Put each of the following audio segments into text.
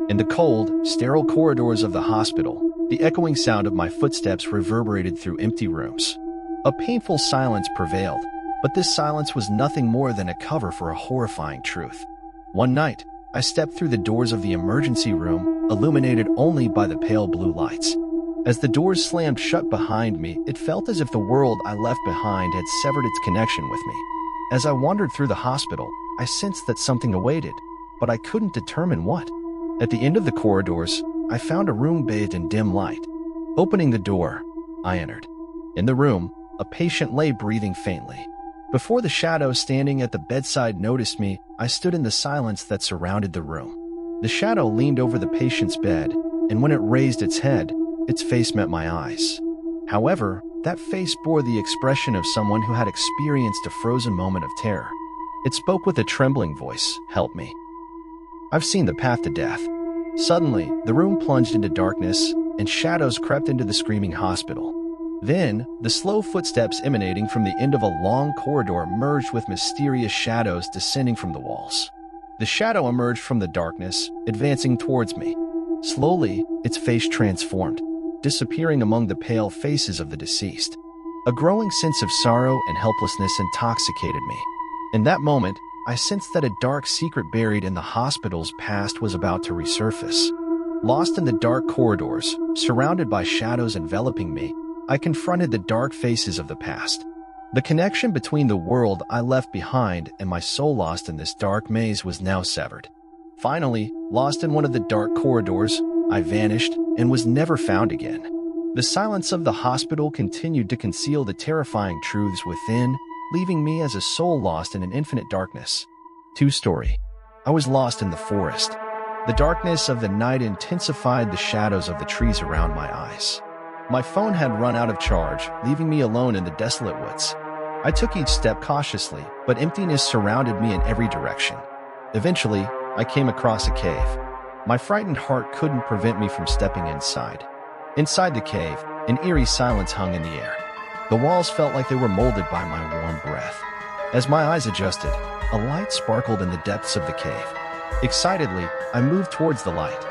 In the cold, sterile corridors of the hospital, the echoing sound of my footsteps reverberated through empty rooms. A painful silence prevailed, but this silence was nothing more than a cover for a horrifying truth. One night, I stepped through the doors of the emergency room, illuminated only by the pale blue lights. As the doors slammed shut behind me, it felt as if the world I left behind had severed its connection with me. As I wandered through the hospital, I sensed that something awaited, but I couldn't determine what. At the end of the corridors, I found a room bathed in dim light. Opening the door, I entered. In the room, a patient lay breathing faintly. Before the shadow standing at the bedside noticed me, I stood in the silence that surrounded the room. The shadow leaned over the patient's bed, and when it raised its head, its face met my eyes. However, that face bore the expression of someone who had experienced a frozen moment of terror. It spoke with a trembling voice, "Help me. I've seen the path to death." Suddenly, the room plunged into darkness, and shadows crept into the screaming hospital. Then, the slow footsteps emanating from the end of a long corridor merged with mysterious shadows descending from the walls. The shadow emerged from the darkness, advancing towards me. Slowly, its face transformed, disappearing among the pale faces of the deceased. A growing sense of sorrow and helplessness intoxicated me. In that moment, I sensed that a dark secret buried in the hospital's past was about to resurface. Lost in the dark corridors, surrounded by shadows enveloping me, I confronted the dark faces of the past. The connection between the world I left behind and my soul lost in this dark maze was now severed. Finally, lost in one of the dark corridors, I vanished and was never found again. The silence of the hospital continued to conceal the terrifying truths within, leaving me as a soul lost in an infinite darkness. 2 story. I was lost in the forest. The darkness of the night intensified the shadows of the trees around my eyes. My phone had run out of charge, leaving me alone in the desolate woods. I took each step cautiously, but emptiness surrounded me in every direction. Eventually, I came across a cave. My frightened heart couldn't prevent me from stepping inside. Inside the cave, an eerie silence hung in the air. The walls felt like they were molded by my warm breath. As my eyes adjusted, a light sparkled in the depths of the cave. Excitedly, I moved towards the light.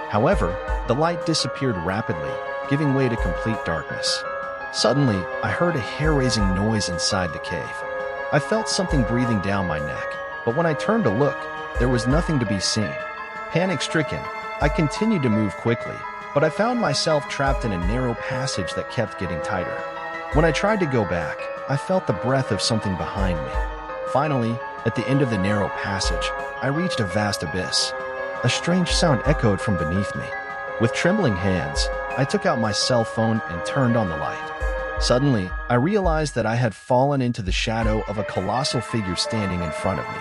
However, the light disappeared rapidly, giving way to complete darkness. Suddenly, I heard a hair-raising noise inside the cave. I felt something breathing down my neck, but when I turned to look, there was nothing to be seen. Panic-stricken, I continued to move quickly, but I found myself trapped in a narrow passage that kept getting tighter. When I tried to go back, I felt the breath of something behind me. Finally, at the end of the narrow passage, I reached a vast abyss. A strange sound echoed from beneath me. With trembling hands, I took out my cell phone and turned on the light. Suddenly, I realized that I had fallen into the shadow of a colossal figure standing in front of me.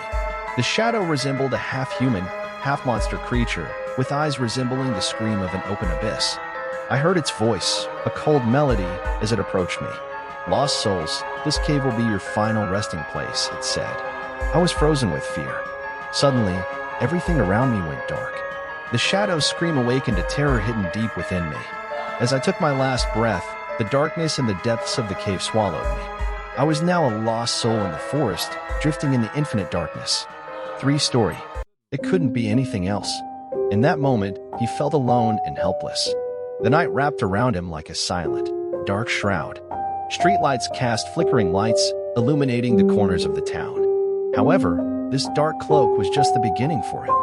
The shadow resembled a half-human, half-monster creature, with eyes resembling the scream of an open abyss. I heard its voice, a cold melody, as it approached me. "Lost souls, this cave will be your final resting place," it said. I was frozen with fear. Suddenly, everything around me went dark. The shadow's scream awakened a terror hidden deep within me. As I took my last breath, the darkness and the depths of the cave swallowed me. I was now a lost soul in the forest, drifting in the infinite darkness. 3 story. It couldn't be anything else. In that moment, he felt alone and helpless. The night wrapped around him like a silent, dark shroud. Streetlights cast flickering lights, illuminating the corners of the town. However, this dark cloak was just the beginning for him.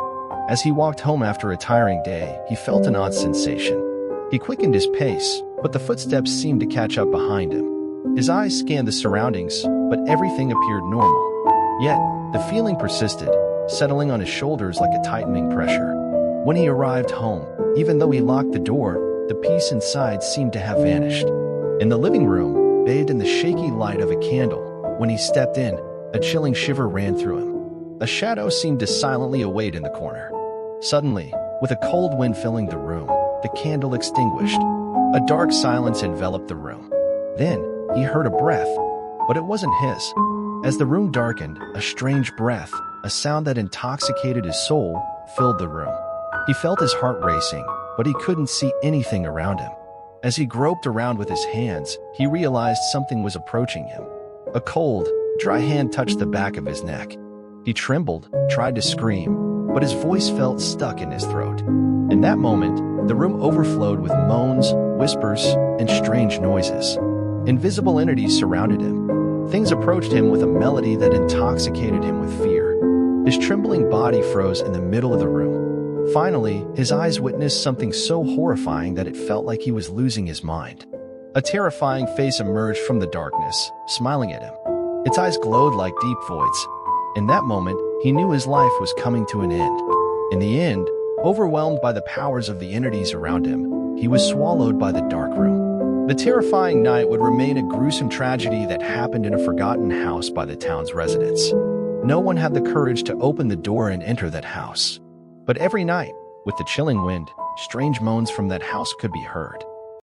As he walked home after a tiring day, he felt an odd sensation. He quickened his pace, but the footsteps seemed to catch up behind him. His eyes scanned the surroundings, but everything appeared normal. Yet, the feeling persisted, settling on his shoulders like a tightening pressure. When he arrived home, even though he locked the door, the peace inside seemed to have vanished. In the living room, bathed in the shaky light of a candle, when he stepped in, a chilling shiver ran through him. A shadow seemed to silently await in the corner. Suddenly, with a cold wind filling the room, the candle extinguished. A dark silence enveloped the room. Then, he heard a breath, but it wasn't his. As the room darkened, a strange breath, a sound that intoxicated his soul, filled the room. He felt his heart racing, but he couldn't see anything around him. As he groped around with his hands, he realized something was approaching him. A cold, dry hand touched the back of his neck. He trembled, tried to scream, but his voice felt stuck in his throat. In that moment, the room overflowed with moans, whispers, and strange noises. Invisible entities surrounded him. Things approached him with a melody that intoxicated him with fear. His trembling body froze in the middle of the room. Finally, his eyes witnessed something so horrifying that it felt like he was losing his mind. A terrifying face emerged from the darkness, smiling at him. Its eyes glowed like deep voids. In that moment, he knew his life was coming to an end. In the end, overwhelmed by the powers of the entities around him, he was swallowed by the dark room. The terrifying night would remain a gruesome tragedy that happened in a forgotten house by the town's residents. No one had the courage to open the door and enter that house. But every night, with the chilling wind, strange moans from that house could be heard.